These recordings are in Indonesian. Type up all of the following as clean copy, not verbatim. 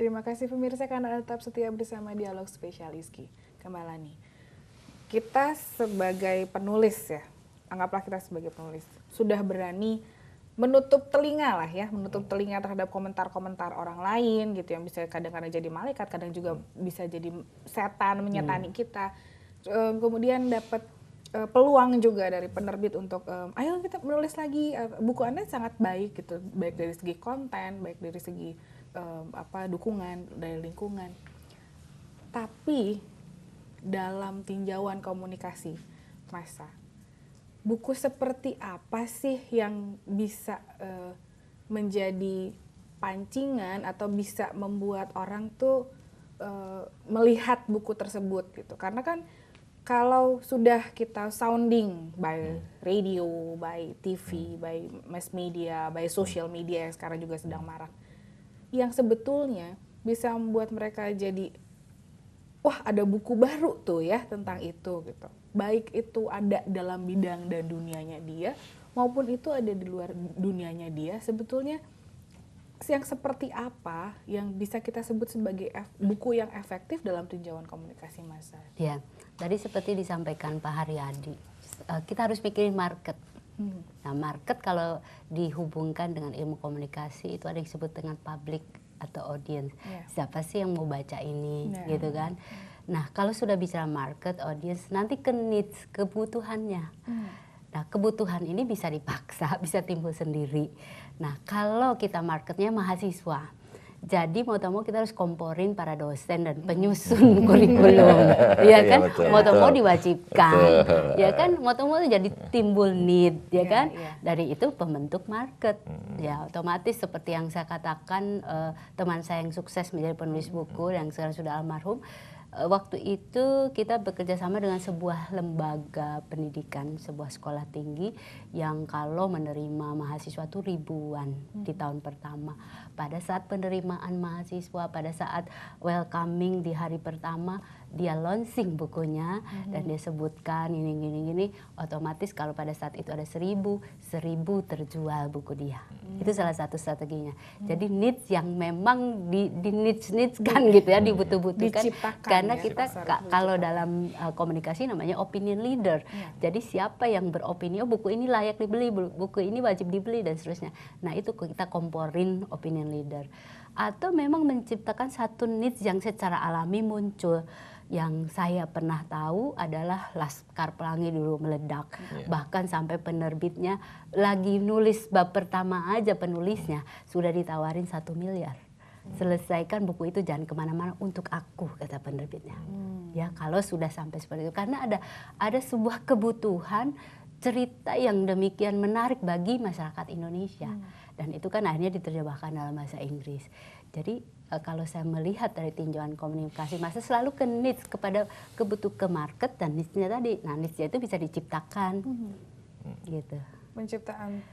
Terima kasih pemirsa karena tetap setia bersama Dialog Spesial ISKI. Kembali nih, kita sebagai penulis ya, anggaplah kita sebagai penulis, sudah berani menutup telinga lah ya, menutup telinga terhadap komentar-komentar orang lain gitu yang bisa kadang-kadang jadi malaikat, kadang juga bisa jadi setan menyetani kita. Kemudian dapat peluang juga dari penerbit untuk ayo kita menulis lagi, buku Anda sangat baik gitu, baik dari segi konten, baik dari segi dukungan dari lingkungan. Tapi dalam tinjauan komunikasi massa, buku seperti apa sih yang bisa menjadi pancingan atau bisa membuat orang tuh melihat buku tersebut gitu? Karena kan kalau sudah kita sounding by radio, by TV, by mass media, by social media yang sekarang juga sedang marak, yang sebetulnya bisa membuat mereka jadi, wah ada buku baru tuh ya tentang itu gitu. Baik itu ada dalam bidang dan dunianya dia, maupun itu ada di luar dunianya dia, sebetulnya yang seperti apa yang bisa kita sebut sebagai buku yang efektif dalam tinjauan komunikasi massa? Ya, tadi seperti disampaikan Pak Haryadi, kita harus pikirin market. Nah, market kalau dihubungkan dengan ilmu komunikasi itu ada yang disebut dengan public atau audience. Siapa sih yang mau baca ini, gitu kan? Nah, kalau sudah bicara market, audience, nanti ke needs, kebutuhannya. Nah, kebutuhan ini bisa dipaksa, bisa timbul sendiri. Nah, kalau kita marketnya mahasiswa, jadi mau tak mau kita harus komporin para dosen dan penyusun kurikulum, ya kan? Mau tak mau diwajibkan, ya kan? Mau tak mau jadi timbul need, ya kan? Dari itu pembentuk market, ya otomatis seperti yang saya katakan, teman saya yang sukses menjadi penulis buku yang sekarang sudah almarhum. Waktu itu kita bekerja sama dengan sebuah lembaga pendidikan, sebuah sekolah tinggi yang kalau menerima mahasiswa itu ribuan di tahun pertama. Pada saat penerimaan mahasiswa, pada saat welcoming di hari pertama, dia launching bukunya dan dia sebutkan ini, otomatis kalau pada saat itu ada 1000 terjual buku dia. Itu salah satu strateginya. Jadi needs yang memang di needs kan gitu ya, dibutuh-butuhkan. Karena ya, kita kalau dalam komunikasi namanya opinion leader. Jadi siapa yang beropini, oh buku ini layak dibeli, buku ini wajib dibeli dan seterusnya. Nah itu kita komporin opinion leader. Atau memang menciptakan satu needs yang secara alami muncul. Yang saya pernah tahu adalah Laskar Pelangi dulu meledak. Bahkan sampai penerbitnya lagi nulis bab pertama aja penulisnya sudah ditawarin 1 miliar. Selesaikan buku itu, jangan kemana-mana, untuk aku, kata penerbitnya. Ya kalau sudah sampai seperti itu, karena ada sebuah kebutuhan cerita yang demikian menarik bagi masyarakat Indonesia. Dan itu kan akhirnya diterjemahkan dalam bahasa Inggris. Jadi kalau saya melihat dari tinjauan komunikasi massa selalu ke needs, kepada kebutuhan ke market dan needs-nya tadi. Nah needs-nya itu bisa diciptakan gitu. Penciptaan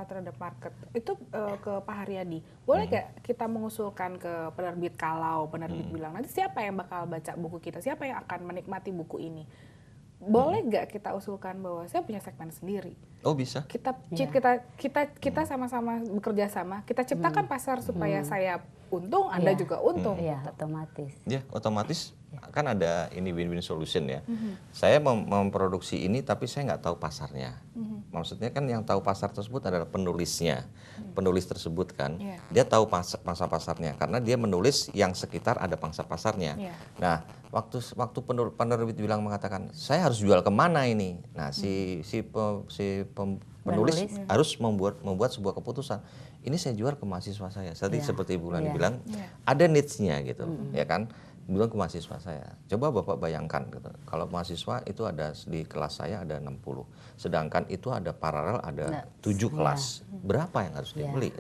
terhadap market itu ke Pak Haryadi, boleh gak kita mengusulkan ke penerbit, kalau penerbit bilang nanti siapa yang bakal baca buku kita, siapa yang akan menikmati buku ini, boleh gak kita usulkan bahwa saya punya segmen sendiri? Oh bisa. Kita sama-sama bekerja sama, kita ciptakan pasar supaya saya untung, Anda juga untung. Iya, otomatis. Ya, otomatis kan ada ini win-win solution ya. Saya memproduksi ini tapi saya nggak tahu pasarnya. Maksudnya kan yang tahu pasar tersebut adalah penulisnya. Penulis tersebut kan, dia tahu pangsa pasarnya karena dia menulis yang sekitar ada pangsa pasarnya. Nah, waktu penerbit bilang mengatakan, saya harus jual kemana ini? Nah, si penulis harus membuat sebuah keputusan. Ini saya jual ke mahasiswa saya. Seperti Ibu Lani bilang, ada needs-nya gitu, ya kan? Bilang ke mahasiswa saya, coba Bapak bayangkan gitu. Kalau mahasiswa itu ada di kelas saya ada 60, sedangkan itu ada paralel ada 7 kelas. Berapa yang harus dibeli?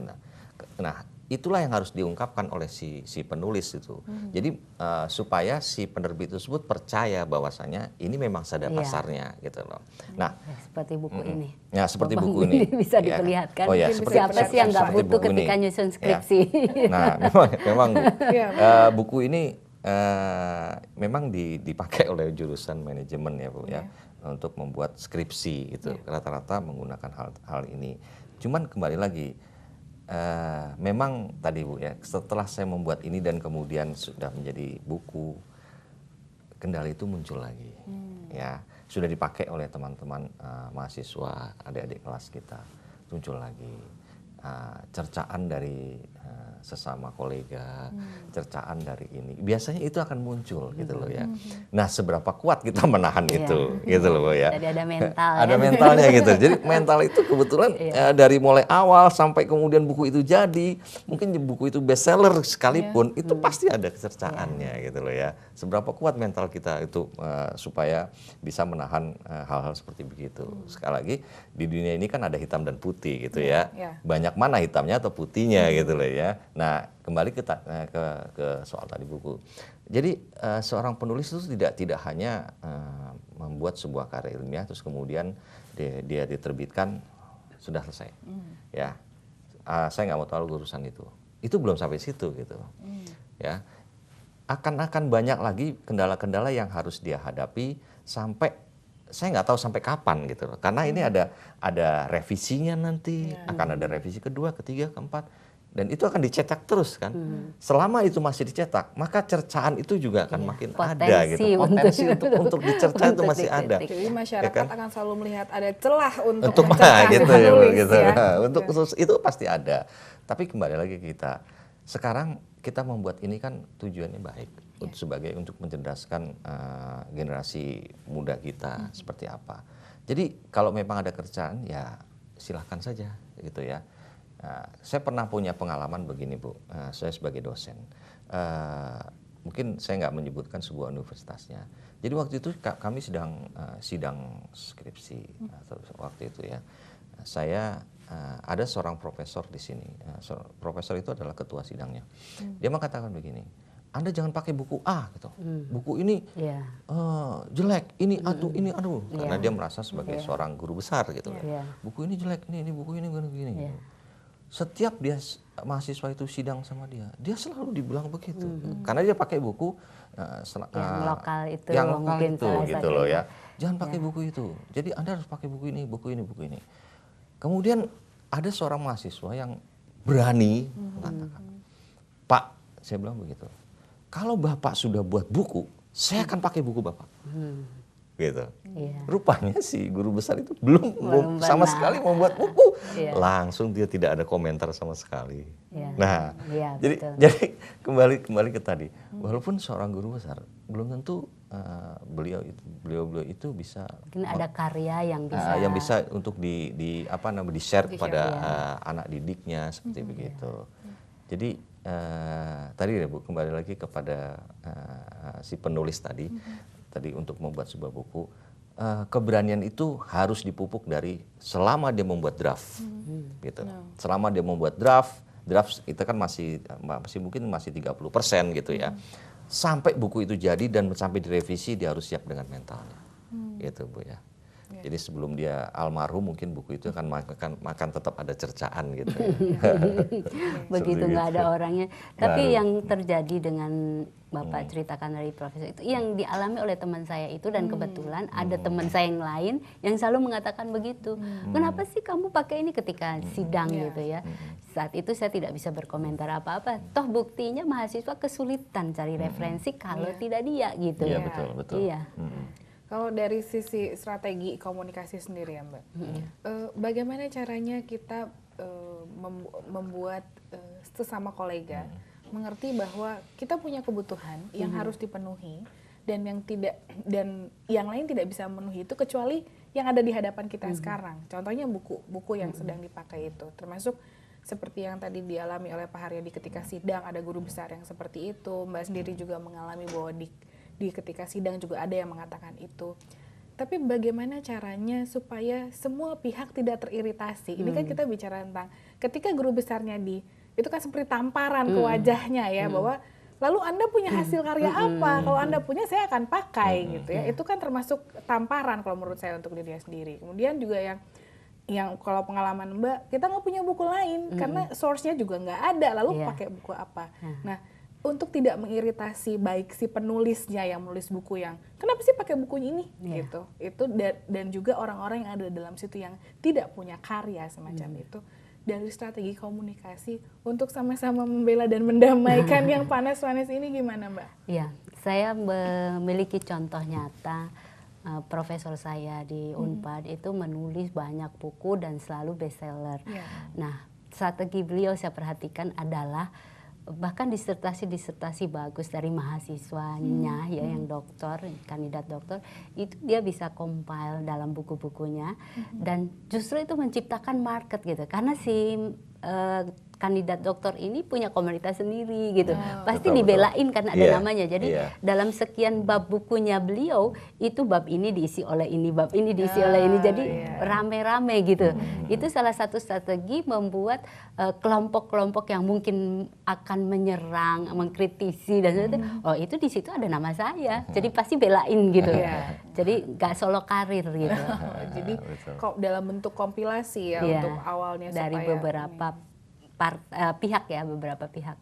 Nah, itulah yang harus diungkapkan oleh si penulis itu. Jadi supaya si penerbit tersebut percaya bahwasanya ini memang ada pasarnya gitu loh. Nah, seperti buku ini. Ya, seperti buku ini bisa diperlihatkan. Siapa sih yang nggak butuh ketika nyusun skripsi? Nah, memang buku ini memang dipakai oleh jurusan manajemen ya Bu ya, untuk membuat skripsi itu rata-rata menggunakan hal ini. Cuman kembali lagi, memang tadi Bu ya, setelah saya membuat ini dan kemudian sudah menjadi buku, kendala itu muncul lagi. Ya, sudah dipakai oleh teman-teman mahasiswa, adik-adik kelas kita, muncul lagi. Cercaan dari sesama kolega, cercaan dari ini, biasanya itu akan muncul gitu loh ya. Nah, seberapa kuat kita menahan itu, gitu loh ya. Jadi ada mental. Ada mentalnya gitu. Jadi mental itu kebetulan dari mulai awal sampai kemudian buku itu jadi, mungkin buku itu bestseller sekalipun, itu pasti ada kecercaannya gitu loh ya. Seberapa kuat mental kita itu supaya bisa menahan hal-hal seperti begitu. Sekali lagi di dunia ini kan ada hitam dan putih gitu ya. Banyak mana hitamnya atau putihnya gitu loh ya. Nah, kembali ke soal tadi buku. Jadi seorang penulis itu tidak hanya membuat sebuah karya ilmiah terus kemudian dia diterbitkan sudah selesai. Ya, saya nggak mau tahu urusan itu. Itu belum sampai situ gitu. Ya, akan banyak lagi kendala-kendala yang harus dia hadapi sampai saya nggak tahu sampai kapan gitu loh. Karena ini ada revisinya nanti, akan ada revisi kedua, ketiga, keempat. Dan itu akan dicetak terus kan. Selama itu masih dicetak, maka cercaan itu juga akan makin ada gitu. Potensi untuk dicerca itu masih ada. Jadi masyarakat akan selalu melihat ada celah untuk mencerca gitu, gitu. Ya. Untuk khusus itu pasti ada. Tapi kembali lagi kita, sekarang kita membuat ini kan tujuannya baik. Untuk mencerdaskan generasi muda kita seperti apa. Jadi kalau memang ada kerjaan ya silahkan saja gitu ya. Saya pernah punya pengalaman begini Bu, saya sebagai dosen. Mungkin saya nggak menyebutkan sebuah universitasnya. Jadi waktu itu kami sedang sidang skripsi waktu itu ya. Saya ada seorang profesor di sini. Profesor itu adalah ketua sidangnya. Dia mengatakan begini, Anda jangan pakai buku A gitu. Buku ini jelek, ini aduh. Karena dia merasa sebagai seorang guru besar gitu. Buku ini jelek, ini buku ini begini. Setiap dia mahasiswa itu sidang sama dia selalu dibilang begitu. Karena dia pakai buku yang lokal itu, gitu loh ya. Jangan pakai buku itu. Jadi Anda harus pakai buku ini. Kemudian ada seorang mahasiswa yang berani mengatakan, Pak, saya bilang begitu. Kalau Bapak sudah buat buku, saya akan pakai buku Bapak. Gitu. Rupanya si guru besar itu belum sama sekali membuat buku. Langsung dia tidak ada komentar sama sekali. Nah, jadi kembali ke tadi. Walaupun seorang guru besar, belum tentu beliau itu bisa mungkin ada karya yang bisa untuk di-share kepada anak didiknya seperti begitu. Jadi tadi ya Bu, kembali lagi kepada si penulis tadi untuk membuat sebuah buku, keberanian itu harus dipupuk dari selama dia membuat draft, gitu. Selama dia membuat draft itu kan masih mungkin masih 30% gitu ya. Sampai buku itu jadi dan sampai direvisi dia harus siap dengan mentalnya, gitu Bu ya. Jadi sebelum dia almarhum mungkin buku itu akan tetap ada cercaan gitu. Begitu nggak ada orangnya. Tapi yang terjadi dengan Bapak ceritakan dari profesor itu yang dialami oleh teman saya itu, dan kebetulan ada teman saya yang lain yang selalu mengatakan begitu. Kenapa sih kamu pakai ini ketika sidang gitu ya? Saat itu saya tidak bisa berkomentar apa-apa. Toh buktinya mahasiswa kesulitan cari referensi kalau tidak dia gitu. Iya betul. Iya. Kalau dari sisi strategi komunikasi sendiri ya Mbak, bagaimana caranya kita membuat sesama kolega mengerti bahwa kita punya kebutuhan yang harus dipenuhi dan yang lain tidak bisa memenuhi itu kecuali yang ada di hadapan kita sekarang. Contohnya buku yang sedang dipakai itu, termasuk seperti yang tadi dialami oleh Pak Haryadi ketika sidang, ada guru besar yang seperti itu. Mbak sendiri juga mengalami bahwa di ketika sidang juga ada yang mengatakan itu. Tapi bagaimana caranya supaya semua pihak tidak teriritasi? Ini kan kita bicara tentang ketika guru besarnya itu kan seperti tamparan ke wajahnya ya, bahwa lalu Anda punya hasil karya apa? Kalau Anda punya saya akan pakai gitu ya. Itu kan termasuk tamparan kalau menurut saya untuk dirinya sendiri. Kemudian juga yang kalau pengalaman Mbak, kita nggak punya buku lain karena source-nya juga nggak ada, lalu pakai buku apa? Nah, untuk tidak mengiritasi baik si penulisnya yang menulis buku yang kenapa sih pakai bukunya ini gitu, itu dan juga orang-orang yang ada dalam situ yang tidak punya karya semacam itu, dari strategi komunikasi untuk sama-sama membela dan mendamaikan yang panas-panas ini gimana Mbak? Ya, saya memiliki contoh nyata. Profesor saya di Unpad itu menulis banyak buku dan selalu bestseller. Nah, strategi beliau saya perhatikan adalah bahkan disertasi bagus dari mahasiswanya ya yang dokter, kandidat dokter, itu dia bisa compile dalam buku-bukunya dan justru itu menciptakan market gitu. Karena si kandidat dokter ini punya komunitas sendiri gitu. Pasti betul, dibelain karena ada Iya, namanya. Jadi iya. dalam sekian bab bukunya beliau itu bab ini diisi oleh ini, bab ini diisi oleh ini. Jadi rame-rame gitu. Itu salah satu strategi membuat kelompok-kelompok yang mungkin akan menyerang, mengkritisi dan sebagainya. Oh, itu di situ ada nama saya. Jadi pasti belain gitu. Jadi nggak solo karir gitu. Jadi kok dalam bentuk kompilasi ya Iya, untuk awalnya dari supaya beberapa pihak ya, beberapa pihak.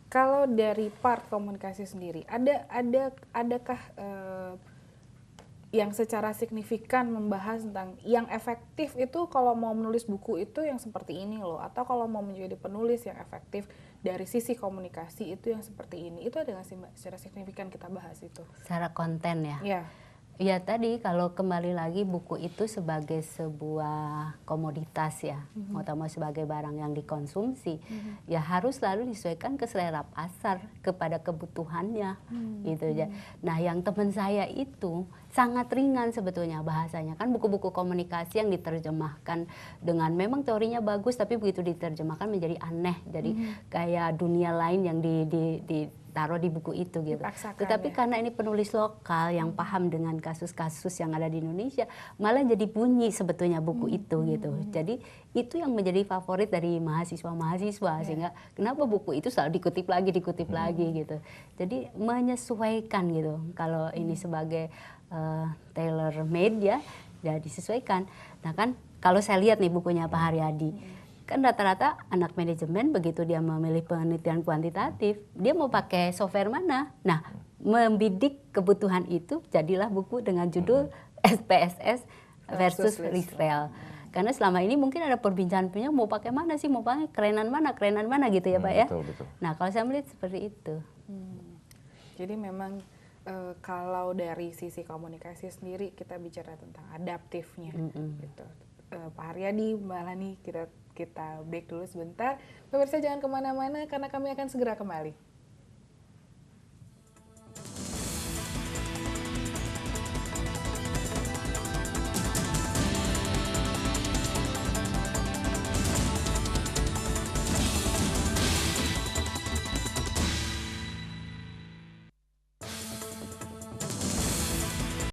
Kalau dari part komunikasi sendiri, adakah yang secara signifikan membahas tentang yang efektif itu kalau mau menulis buku itu yang seperti ini loh, atau kalau mau menjadi penulis yang efektif dari sisi komunikasi itu yang seperti ini, itu ada nggak sih Mbak secara signifikan kita bahas itu? Secara konten ya. Ya. Ya tadi kalau kembali lagi buku itu sebagai sebuah komoditas ya, mau tak mau sebagai barang yang dikonsumsi, ya harus selalu disesuaikan ke selera pasar, kepada kebutuhannya gitu aja. Nah yang teman saya itu sangat ringan sebetulnya bahasanya, kan buku-buku komunikasi yang diterjemahkan dengan memang teorinya bagus tapi begitu diterjemahkan menjadi aneh, jadi kayak dunia lain yang ditaruh di buku itu gitu. Dipaksakan, Tetapi ya. karena ini penulis lokal yang paham dengan kasus-kasus yang ada di Indonesia, malah jadi bunyi sebetulnya buku itu gitu. Jadi itu yang menjadi favorit dari mahasiswa-mahasiswa sehingga kenapa buku itu selalu dikutip lagi gitu. Jadi menyesuaikan gitu. Kalau ini sebagai tailor made ya disesuaikan. Nah kan kalau saya lihat nih bukunya Pak Haryadi, kan rata-rata anak manajemen begitu dia memilih penelitian kuantitatif, dia mau pakai software mana? Nah, membidik kebutuhan itu jadilah buku dengan judul SPSS versus Risrael. Karena selama ini mungkin ada perbincangan mau pakai mana sih, mau pakai kerenan mana gitu ya Pak ya. Betul. Nah kalau saya melihat seperti itu. Jadi memang kalau dari sisi komunikasi sendiri kita bicara tentang adaptifnya gitu. Pak Haryadi, Mbak Lani, kita break dulu sebentar. Pemirsa jangan kemana-mana karena kami akan segera kembali.